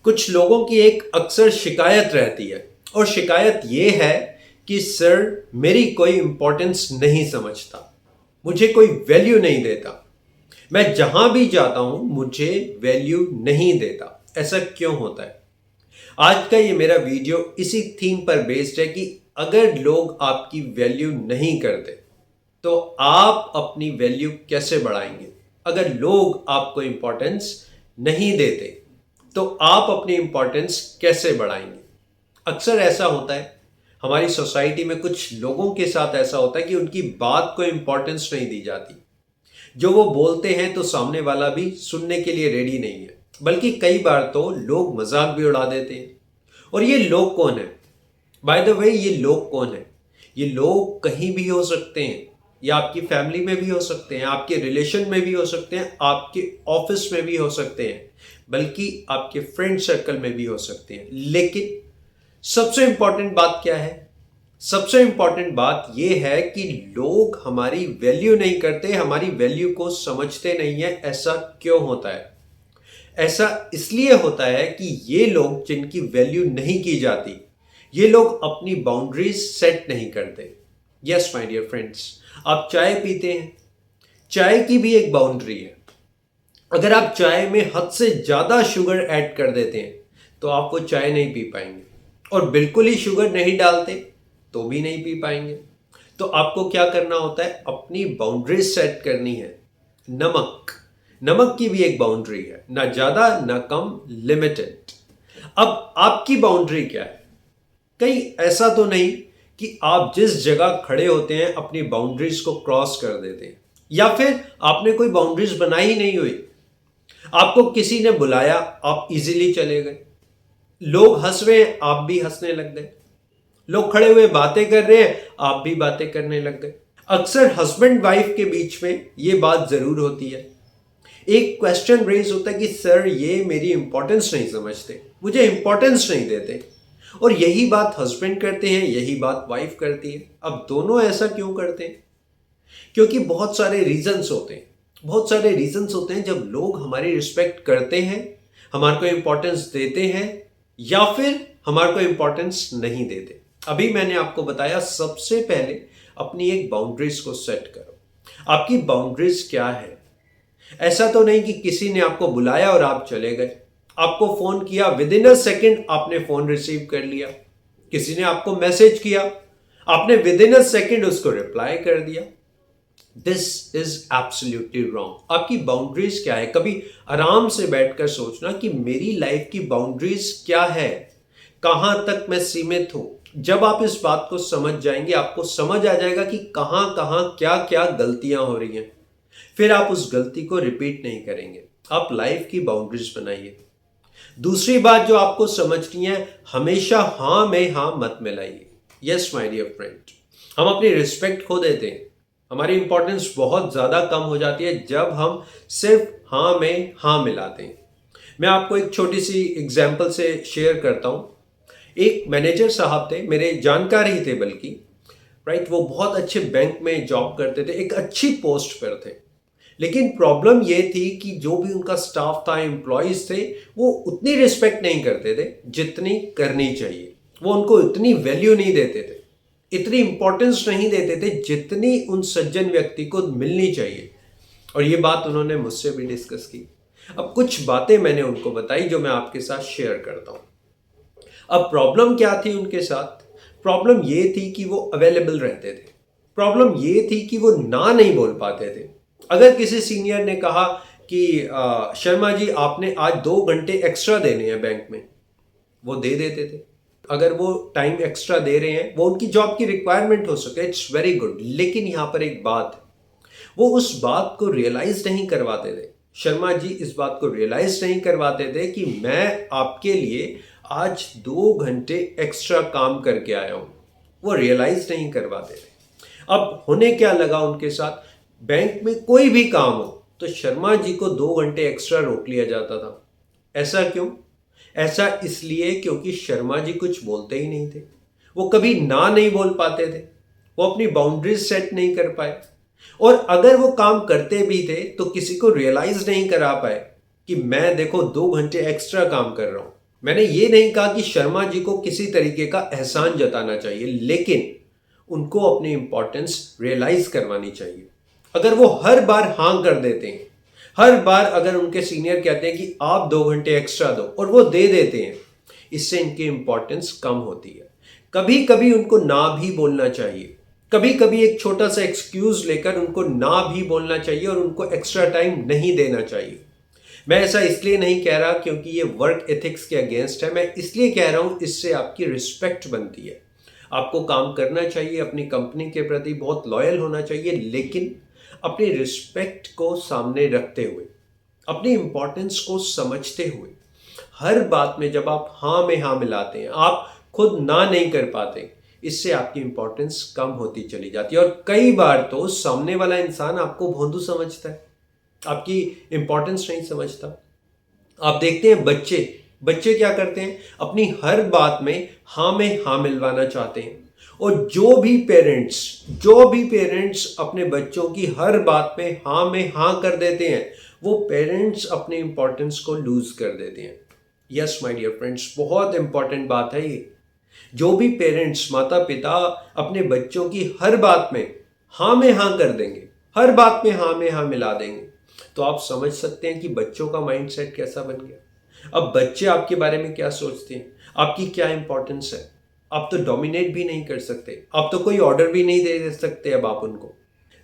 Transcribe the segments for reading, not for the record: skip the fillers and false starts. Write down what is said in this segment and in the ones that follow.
कुछ लोगों की एक अक्सर शिकायत रहती है और शिकायत ये है कि सर मेरी कोई इंपॉर्टेंस नहीं समझता, मुझे कोई वैल्यू नहीं देता, मैं जहां भी जाता हूं मुझे वैल्यू नहीं देता। ऐसा क्यों होता है? आज का ये मेरा वीडियो इसी थीम पर बेस्ड है कि अगर लोग आपकी वैल्यू नहीं करते तो आप अपनी वैल्यू कैसे बढ़ाएंगे। अगर लोग आपको इंपॉर्टेंस नहीं देते तो आप अपनी इंपॉर्टेंस कैसे बढ़ाएंगे। अक्सर ऐसा होता है हमारी सोसाइटी में, कुछ लोगों के साथ ऐसा होता है कि उनकी बात को इंपॉर्टेंस नहीं दी जाती। जो वो बोलते हैं तो सामने वाला भी सुनने के लिए रेडी नहीं है, बल्कि कई बार तो लोग मजाक भी उड़ा देते हैं। और ये लोग कौन है? बाय द वे, ये लोग कौन है? ये लोग कहीं भी हो सकते हैं, या आपकी फैमिली में भी हो सकते हैं, आपके रिलेशन में भी हो सकते हैं, आपके ऑफिस में भी हो सकते हैं, बल्कि आपके फ्रेंड सर्कल में भी हो सकते हैं। लेकिन सबसे इंपॉर्टेंट बात क्या है? सबसे इंपॉर्टेंट बात यह है कि लोग हमारी वैल्यू नहीं करते, हमारी वैल्यू को समझते नहीं है। ऐसा क्यों होता है? ऐसा इसलिए होता है कि ये लोग जिनकी वैल्यू नहीं की जाती, ये लोग अपनी बाउंड्रीज सेट नहीं करते। यस माय डियर फ्रेंड्स, आप चाय पीते हैं, चाय की भी एक बाउंड्री है। अगर आप चाय में हद से ज्यादा शुगर ऐड कर देते हैं तो आप वो चाय नहीं पी पाएंगे, और बिल्कुल ही शुगर नहीं डालते तो भी नहीं पी पाएंगे। तो आपको क्या करना होता है? अपनी बाउंड्रीज सेट करनी है। नमक, नमक की भी एक बाउंड्री है, ना ज्यादा ना कम, लिमिटेड। अब आपकी बाउंड्री क्या है? कहीं ऐसा तो नहीं कि आप जिस जगह खड़े होते हैं अपनी बाउंड्रीज को क्रॉस कर देते हैं, या फिर आपने कोई बाउंड्रीज बनाई ही नहीं हुई। आपको किसी ने बुलाया, आप इजीली चले गए। लोग हंस रहे हैं, आप भी हंसने लग गए। लोग खड़े हुए बातें कर रहे हैं, आप भी बातें करने लग गए। अक्सर हस्बैंड वाइफ के बीच में ये बात जरूर होती है। एक क्वेश्चन रेज होता है कि सर ये मेरी इंपॉर्टेंस नहीं समझते, मुझे इंपॉर्टेंस नहीं देते। और यही बात हस्बैंड करते हैं, यही बात वाइफ करती है। अब दोनों ऐसा क्यों करते हैं? क्योंकि बहुत सारे रीजंस होते हैं। बहुत सारे रीजंस होते हैं जब लोग हमारी रिस्पेक्ट करते हैं, हमारे को इंपॉर्टेंस देते हैं, या फिर हमारे को इंपॉर्टेंस नहीं देते। अभी मैंने आपको बताया, सबसे पहले अपनी एक बाउंड्रीज को सेट करो। आपकी बाउंड्रीज क्या है? ऐसा तो नहीं कि किसी ने आपको बुलाया और आप चले गए। आपको फोन किया, विद इन अ सेकेंड आपने फोन रिसीव कर लिया। किसी ने आपको मैसेज किया, आपने विद इन अ सेकेंड उसको रिप्लाई कर दिया। This is absolutely wrong. आपकी बाउंड्रीज क्या है? कभी आराम से बैठकर सोचना कि मेरी लाइफ की बाउंड्रीज क्या है, कहां तक मैं सीमित हूं। जब आप इस बात को समझ जाएंगे, आपको समझ आ जाएगा कि कहां कहां क्या क्या गलतियां हो रही हैं। फिर आप उस गलती को रिपीट नहीं करेंगे। आप लाइफ की बाउंड्रीज बनाइए। दूसरी बात जो आपको समझनी है, हमेशा हां में हां मत मिलाइए। यस माय डियर फ्रेंड, हम अपनी रिस्पेक्ट खो देते हैं। हमारी इंपॉर्टेंस बहुत ज्यादा कम हो जाती है जब हम सिर्फ हां में हां मिलाते हैं। मैं आपको एक छोटी सी एग्जांपल से शेयर करता हूं। एक मैनेजर साहब थे, मेरे जानकार ही थे बल्कि, राइट। वो बहुत अच्छे बैंक में जॉब करते थे, एक अच्छी पोस्ट पर थे। लेकिन प्रॉब्लम ये थी कि जो भी उनका स्टाफ था, एम्प्लॉयज थे, वो उतनी रिस्पेक्ट नहीं करते थे जितनी करनी चाहिए। वो उनको इतनी वैल्यू नहीं देते थे, इतनी इंपॉर्टेंस नहीं देते थे जितनी उन सज्जन व्यक्ति को मिलनी चाहिए। और ये बात उन्होंने मुझसे भी डिस्कस की। अब कुछ बातें मैंने उनको बताई जो मैं आपके साथ शेयर करता हूं। अब प्रॉब्लम क्या थी उनके साथ? प्रॉब्लम ये थी कि वो अवेलेबल रहते थे। प्रॉब्लम ये थी कि वो ना नहीं बोल पाते थे। अगर किसी सीनियर ने कहा कि शर्मा जी आपने आज 2 घंटे एक्स्ट्रा देने हैं बैंक में, वो दे देते थे। अगर वो टाइम एक्स्ट्रा दे रहे हैं, वो उनकी जॉब की रिक्वायरमेंट हो सके, इट्स वेरी गुड। लेकिन यहां पर एक बात है, वो उस बात को रियलाइज नहीं करवाते थे। शर्मा जी इस बात को रियलाइज नहीं करवाते थे कि मैं आपके लिए आज 2 घंटे एक्स्ट्रा काम करके आया हूं। वो रियलाइज नहीं करवाते थे। अब होने क्या लगा उनके साथ? बैंक में कोई भी काम हो तो शर्मा जी को 2 घंटे एक्स्ट्रा रोक लिया जाता था। ऐसा क्यों? ऐसा इसलिए क्योंकि शर्मा जी कुछ बोलते ही नहीं थे। वो कभी ना नहीं बोल पाते थे, वो अपनी बाउंड्रीज सेट नहीं कर पाए। और अगर वो काम करते भी थे तो किसी को रियलाइज नहीं करा पाए कि मैं देखो 2 घंटे एक्स्ट्रा काम कर रहा हूं। मैंने ये नहीं कहा कि शर्मा जी को किसी तरीके का एहसान जताना चाहिए, लेकिन उनको अपनी इंपॉर्टेंस रियलाइज करवानी चाहिए। अगर वो हर बार हाँ कर देते हैं, हर बार अगर उनके सीनियर कहते हैं कि आप 2 घंटे एक्स्ट्रा दो और वो दे देते हैं, इससे इनकी इंपॉर्टेंस कम होती है। कभी कभी उनको ना भी बोलना चाहिए, कभी कभी एक छोटा सा एक्सक्यूज लेकर उनको ना भी बोलना चाहिए और उनको एक्स्ट्रा टाइम नहीं देना चाहिए। मैं ऐसा इसलिए नहीं कह रहा क्योंकि ये वर्क एथिक्स के अगेंस्ट है, मैं इसलिए कह रहा हूं इससे आपकी रिस्पेक्ट बनती है। आपको काम करना चाहिए, अपनी कंपनी के प्रति बहुत लॉयल होना चाहिए, लेकिन अपनी रिस्पेक्ट को सामने रखते हुए, अपनी इंपॉर्टेंस को समझते हुए। हर बात में जब आप हाँ में हाँ मिलाते हैं, आप खुद ना नहीं कर पाते, इससे आपकी इंपॉर्टेंस कम होती चली जाती है। और कई बार तो सामने वाला इंसान आपको भोंदू समझता है, आपकी इंपॉर्टेंस नहीं समझता। आप देखते हैं बच्चे बच्चे क्या करते हैं, अपनी हर बात में हाँ मिलवाना चाहते हैं। और जो भी पेरेंट्स अपने बच्चों की हर बात में हाँ कर देते हैं, वो पेरेंट्स अपने इंपॉर्टेंस को लूज कर देते हैं। यस माय डियर फ्रेंड्स, बहुत इंपॉर्टेंट बात है ये। जो भी पेरेंट्स, माता पिता अपने बच्चों की हर बात में हाँ कर देंगे, हर बात में हाँ मिला देंगे, तो आप समझ सकते हैं कि बच्चों का माइंडसेट कैसा बन गया। अब बच्चे आपके बारे में क्या सोचते हैं, आपकी क्या इंपॉर्टेंस है। आप तो डोमिनेट भी नहीं कर सकते, आप तो कोई ऑर्डर भी नहीं दे सकते अब आप उनको।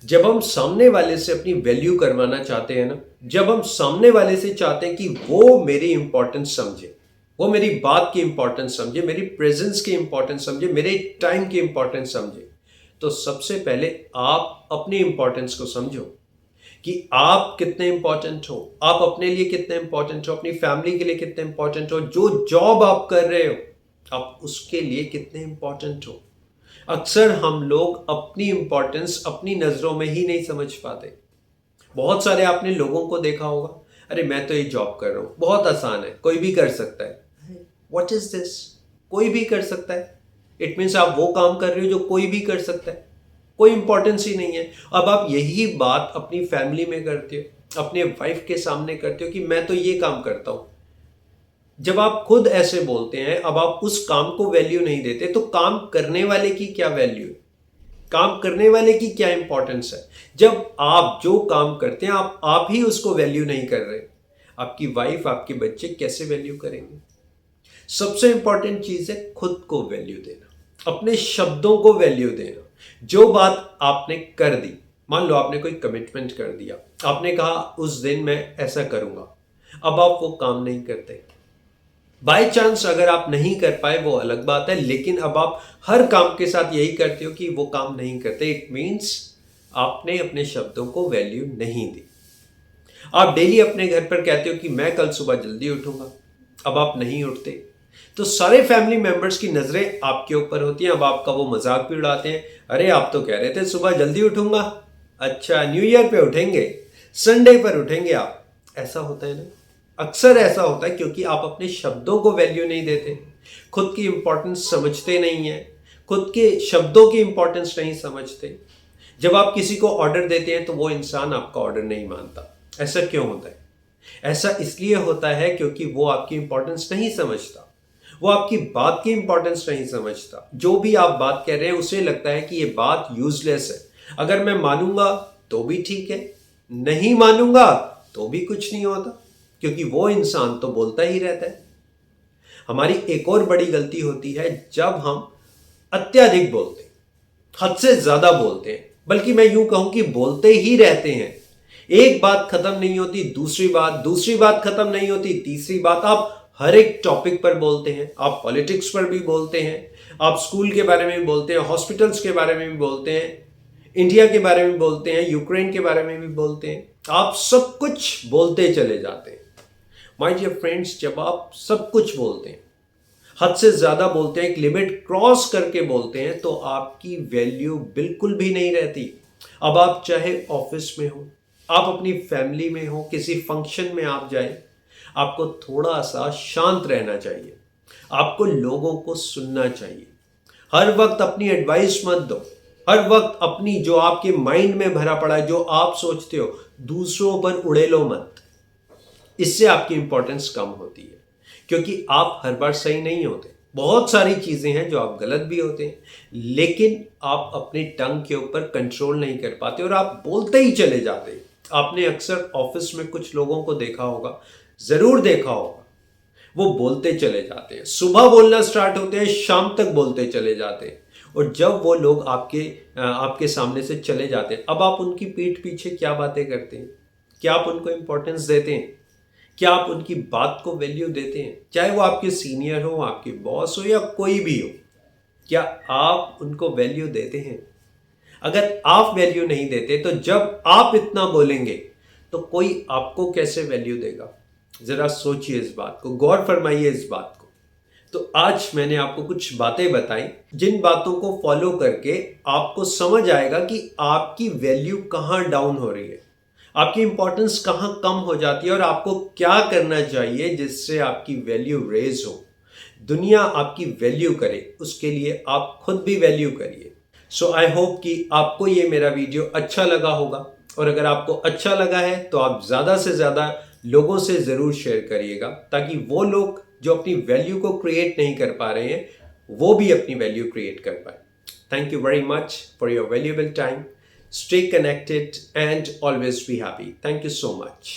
जब हम सामने वाले से अपनी वैल्यू करवाना चाहते हैं ना, जब हम सामने वाले से चाहते हैं कि वो मेरी इंपॉर्टेंस समझे, वो मेरी बात की इंपॉर्टेंस समझे, मेरी प्रेजेंस की इंपॉर्टेंस समझे, मेरे टाइम की इंपॉर्टेंस समझे, तो सबसे पहले आप अपनी इंपॉर्टेंस को समझो कि आप कितने इंपॉर्टेंट हो, आप अपने लिए कितने इंपॉर्टेंट हो, अपनी फैमिली के लिए कितने इंपॉर्टेंट हो, जो जॉब आप कर रहे हो आप उसके लिए कितने इंपॉर्टेंट हो। अक्सर हम लोग अपनी इंपॉर्टेंस अपनी नजरों में ही नहीं समझ पाते। बहुत सारे आपने लोगों को देखा होगा, अरे मैं तो ये जॉब कर रहा हूं, बहुत आसान है, कोई भी कर सकता है। What is this? कोई भी कर सकता है, इट मीन्स आप वो काम कर रहे हो जो कोई भी कर सकता है, कोई इंपॉर्टेंस ही नहीं है। अब आप यही बात अपनी फैमिली में करते हो, अपने वाइफ के सामने करते हो कि मैं तो ये काम करता हूं। जब आप खुद ऐसे बोलते हैं, अब आप उस काम को वैल्यू नहीं देते, तो काम करने वाले की क्या वैल्यू है, काम करने वाले की क्या इंपॉर्टेंस है। जब आप जो काम करते हैं आप ही उसको वैल्यू नहीं कर रहे, आपकी वाइफ, आपके बच्चे कैसे वैल्यू करेंगे। सबसे इंपॉर्टेंट चीज है खुद को वैल्यू देना, अपने शब्दों को वैल्यू देना। जो बात आपने कर दी, मान लो आपने कोई कमिटमेंट कर दिया, आपने कहा उस दिन मैं ऐसा करूंगा, अब आप वो काम नहीं करते। बाय चांस अगर आप नहीं कर पाए वो अलग बात है, लेकिन अब आप हर काम के साथ यही करते हो कि वो काम नहीं करते, इट मीन्स आपने अपने शब्दों को वैल्यू नहीं दी। आप डेली अपने घर पर कहते हो कि मैं कल सुबह जल्दी उठूंगा, अब आप नहीं उठते, तो सारे फैमिली मेंबर्स की नजरें आपके ऊपर होती हैं। अब आपका वो मजाक भी उड़ाते हैं, अरे आप तो कह रहे थे सुबह जल्दी उठूंगा, अच्छा न्यू ईयर पे उठेंगे, संडे पर उठेंगे आप। ऐसा होता है ना, अक्सर ऐसा होता है क्योंकि आप अपने शब्दों को वैल्यू नहीं देते, खुद की इंपॉर्टेंस समझते नहीं है, खुद के शब्दों की इंपॉर्टेंस नहीं समझते। जब आप किसी को ऑर्डर देते हैं तो वो इंसान आपका ऑर्डर नहीं मानता। ऐसा क्यों होता है? ऐसा इसलिए होता है क्योंकि वो आपकी इंपॉर्टेंस नहीं समझता, वो आपकी बात की इंपॉर्टेंस नहीं समझता। जो भी आप बात कह रहे हैं उसे लगता है कि ये बात यूजलेस है, अगर मैं मानूंगा तो भी ठीक है, नहीं मानूंगा तो भी कुछ नहीं होता, क्योंकि वो इंसान तो बोलता ही रहता है। हमारी एक और बड़ी गलती होती है जब हम अत्यधिक बोलते हैं, हद से ज्यादा बोलते हैं, बल्कि मैं यूं कहूं कि बोलते ही रहते हैं। एक बात खत्म नहीं होती, दूसरी बात खत्म नहीं होती, तीसरी बात। आप हर एक टॉपिक पर बोलते हैं, आप पॉलिटिक्स पर भी बोलते हैं, आप स्कूल के बारे में भी बोलते हैं, हॉस्पिटल्स के बारे में भी बोलते हैं, इंडिया के बारे में बोलते हैं, यूक्रेन के बारे में भी बोलते हैं। आप सब कुछ बोलते चले जाते हैं। माय डियर फ्रेंड्स, जब आप सब कुछ बोलते हैं, हद से ज्यादा बोलते हैं, एक लिमिट क्रॉस करके बोलते हैं, तो आपकी वैल्यू बिल्कुल भी नहीं रहती। अब आप चाहे ऑफिस में हो, आप अपनी फैमिली में हो, किसी फंक्शन में आप जाए, आपको थोड़ा सा शांत रहना चाहिए, आपको लोगों को सुनना चाहिए। हर वक्त अपनी एडवाइस मत दो, हर वक्त अपनी जो आपके माइंड में भरा पड़ा है, जो आप सोचते हो, दूसरों पर उड़ेलो मत। इससे आपकी इंपॉर्टेंस कम होती है। क्योंकि आप हर बार सही नहीं होते। बहुत सारी चीज़ें हैं जो आप गलत भी होते हैं, लेकिन आप अपनी टंग के ऊपर कंट्रोल नहीं कर पाते और आप बोलते ही चले जाते हैं। आपने अक्सर ऑफिस में कुछ लोगों को देखा होगा, ज़रूर देखा होगा, वो बोलते चले जाते हैं, सुबह बोलना स्टार्ट होते हैं, शाम तक बोलते चले जाते हैं। और जब वो लोग आपके सामने से चले जाते हैं, अब आप उनकी पीठ पीछे क्या बातें करते हैं? क्या आप उनको इंपॉर्टेंस देते हैं? क्या आप उनकी बात को वैल्यू देते हैं? चाहे वो आपके सीनियर हो, आपके बॉस हो या कोई भी हो, क्या आप उनको वैल्यू देते हैं? अगर आप वैल्यू नहीं देते तो जब आप इतना बोलेंगे तो कोई आपको कैसे वैल्यू देगा? जरा सोचिए इस बात को, गौर फरमाइए इस बात को। तो आज मैंने आपको कुछ बातें बताई, जिन बातों को फॉलो करके आपको समझ आएगा कि आपकी वैल्यू कहाँ डाउन हो रही है, आपकी इंपॉर्टेंस कहाँ कम हो जाती है और आपको क्या करना चाहिए जिससे आपकी वैल्यू रेज हो, दुनिया आपकी वैल्यू करे, उसके लिए आप खुद भी वैल्यू करिए। सो आई होप कि आपको ये मेरा वीडियो अच्छा लगा होगा, और अगर आपको अच्छा लगा है तो आप ज़्यादा से ज़्यादा लोगों से ज़रूर शेयर करिएगा, ताकि वो लोग जो अपनी वैल्यू को क्रिएट नहीं कर पा रहे हैं वो भी अपनी वैल्यू क्रिएट कर पाए। Thank you very much for your valuable time. Stay connected and always be happy. Thank you so much.